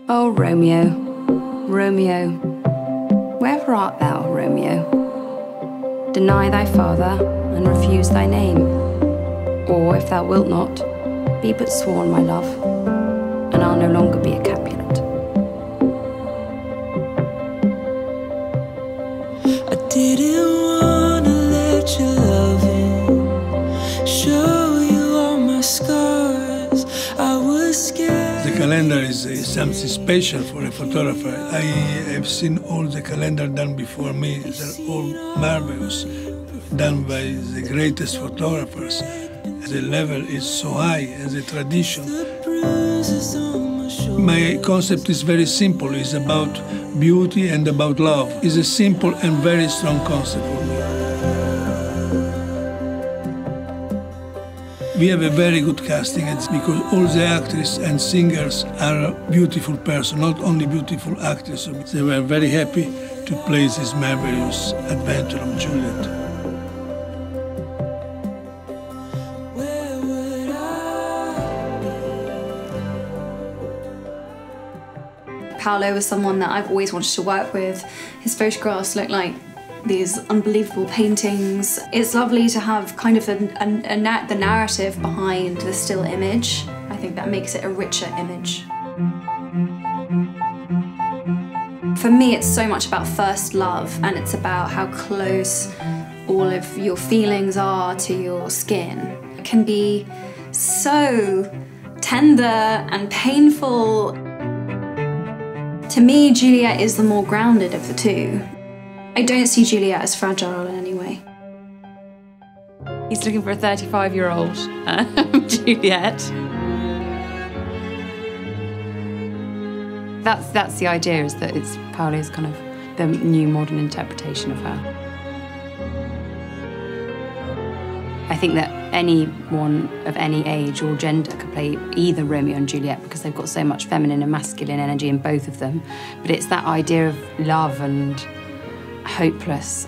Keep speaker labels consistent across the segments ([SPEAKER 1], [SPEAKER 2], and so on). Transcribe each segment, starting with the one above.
[SPEAKER 1] Oh, Romeo, Romeo, wherever art thou, Romeo? Deny thy father, and refuse thy name. Or, if thou wilt not, be but sworn, my love, and I'll no longer be a Capulet.
[SPEAKER 2] I didn't wanna let you love it, show you all my scars. I was scared.
[SPEAKER 3] The calendar is something special for a photographer. I have seen all the calendar done before me. They're all marvelous, done by the greatest photographers. The level is so high, and the tradition. My concept is very simple. It's about beauty and about love. It's a simple and very strong concept for me. We have a very good casting, it's because all the actors and singers are beautiful persons, not only beautiful actors. So they were very happy to play this marvelous adventure of Juliet.
[SPEAKER 4] Paolo was someone that I've always wanted to work with. His photographs look like these unbelievable paintings. It's lovely to have kind of the narrative behind the still image. I think that makes it a richer image. For me, it's so much about first love, and it's about how close all of your feelings are to your skin. It can be so tender and painful. To me, Juliet is the more grounded of the two. I don't see Juliet as fragile in any way.
[SPEAKER 1] He's looking for a 35-year-old Juliet. That's the idea, is that it's Paolo's kind of the new modern interpretation of her. I think that anyone of any age or gender could play either Romeo and Juliet because they've got so much feminine and masculine energy in both of them. But it's that idea of love and hopeless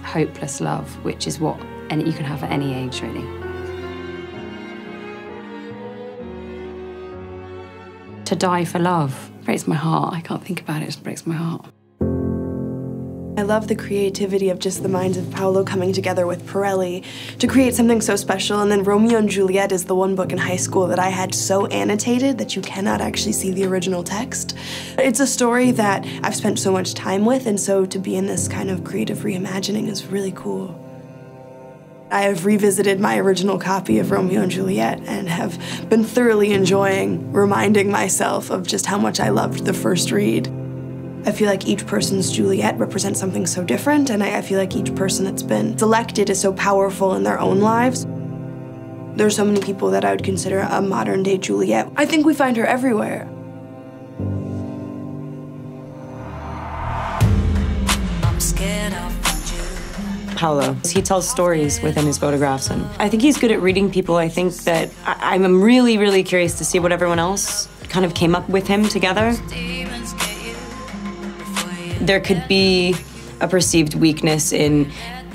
[SPEAKER 1] love, which is what you can have at any age, really. To die for love breaks my heart. I can't think about it, it just breaks my heart.
[SPEAKER 5] I love the creativity of just the minds of Paolo coming together with Pirelli to create something so special. And then Romeo and Juliet is the one book in high school that I had so annotated that you cannot actually see the original text. It's a story that I've spent so much time with, and so to be in this kind of creative reimagining is really cool. I have revisited my original copy of Romeo and Juliet and have been thoroughly enjoying reminding myself of just how much I loved the first read. I feel like each person's Juliet represents something so different, and I feel like each person that's been selected is so powerful in their own lives. There's so many people that I would consider a modern-day Juliet. I think we find her everywhere.
[SPEAKER 2] I'm scared of you.
[SPEAKER 6] Paolo, he tells stories within his photographs, and I think he's good at reading people. I think that I'm really, really curious to see what everyone else kind of came up with him together. There could be a perceived weakness in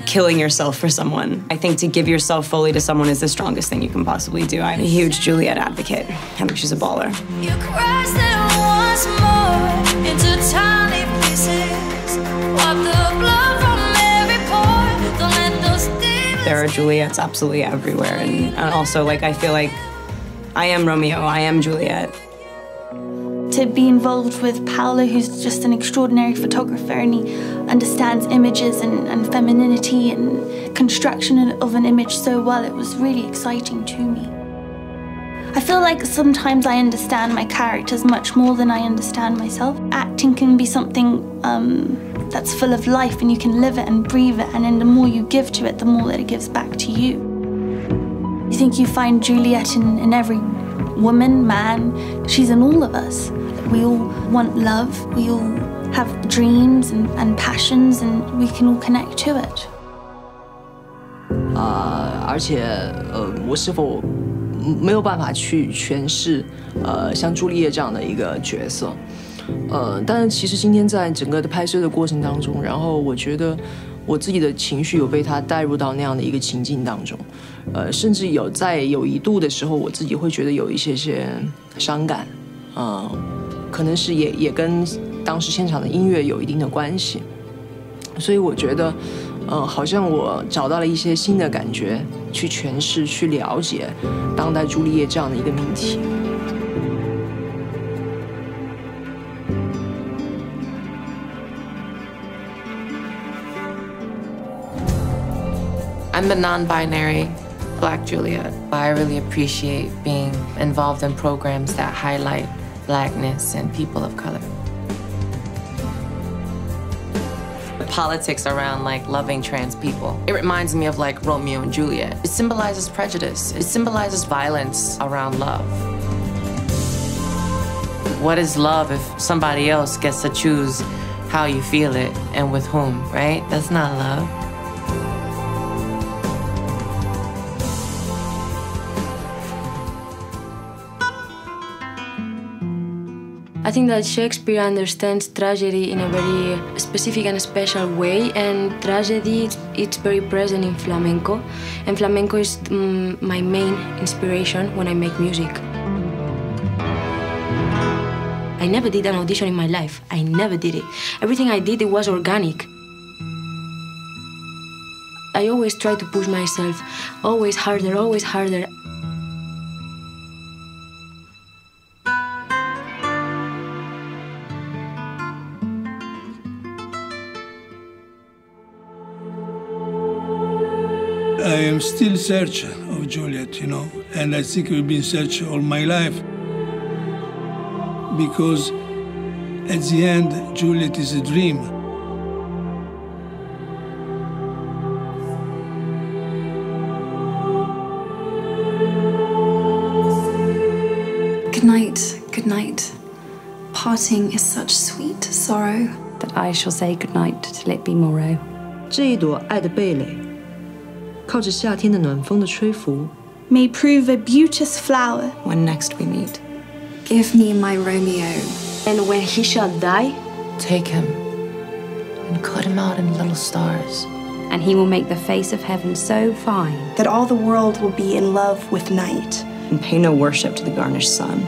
[SPEAKER 6] killing yourself for someone. I think to give yourself fully to someone is the strongest thing you can possibly do. I'm a huge Juliet advocate. I think she's a baller.
[SPEAKER 2] You crushed it once more into tiny pieces. Wipe the blood from every pore. Don't let those demons.
[SPEAKER 6] There are Juliets absolutely everywhere, and also, like, I feel like I am Romeo, I am Juliet.
[SPEAKER 7] To be involved with Paolo, who's just an extraordinary photographer, and he understands images and femininity and construction of an image so well, it was really exciting to me. I feel like sometimes I understand my characters much more than I understand myself. Acting can be something that's full of life, and you can live it and breathe it, and then the more you give to it, the more that it gives back to you. I think you find Juliet in every woman, man. She's in all of us. We all want love, we all have dreams and passions, and we can all connect to it.
[SPEAKER 8] 而且我是否没有办法去诠释像朱丽叶这样的一个角色？但是其实今天在整个的拍摄的过程当中，然后我觉得我自己的情绪有被他带入到那样的一个情境当中，甚至有一度的时候，我自己会觉得有一些伤感，可能是也跟当时现场的音乐有一定的关系。所以我觉得，好像我找到了一些新的感觉，去诠释、去了解当代朱丽叶这样的一个命题。
[SPEAKER 9] I'm a non-binary Black Juliet. I really appreciate being involved in programs that highlight Blackness and people of color. The politics around like loving trans people. It reminds me of like Romeo and Juliet. It symbolizes prejudice. It symbolizes violence around love. What is love if somebody else gets to choose how you feel it and with whom, right? That's not love.
[SPEAKER 10] I think that Shakespeare understands tragedy in a very specific and special way, and tragedy, it's very present in flamenco, and flamenco is my main inspiration when I make music. I never did an audition in my life. I never did it. Everything I did, it was organic. I always try to push myself, always harder, always harder.
[SPEAKER 3] I am still searching of Juliet, you know, and I think we've been searching all my life. Because at the end, Juliet is a dream.
[SPEAKER 4] Good night, good night. Parting is such sweet sorrow.
[SPEAKER 1] That I shall say goodnight till it be morrow.
[SPEAKER 8] 这一朵爱的蓓蕾，靠着夏天的暖风的吹拂
[SPEAKER 7] may prove a beauteous flower.
[SPEAKER 1] When next we meet.
[SPEAKER 4] Give me my Romeo.
[SPEAKER 10] And when he shall die,
[SPEAKER 9] Take him and cut him out in little stars.
[SPEAKER 1] And he will make the face of heaven so fine
[SPEAKER 5] That all the world will be in love with night.
[SPEAKER 6] And pay no worship to the garnished sun.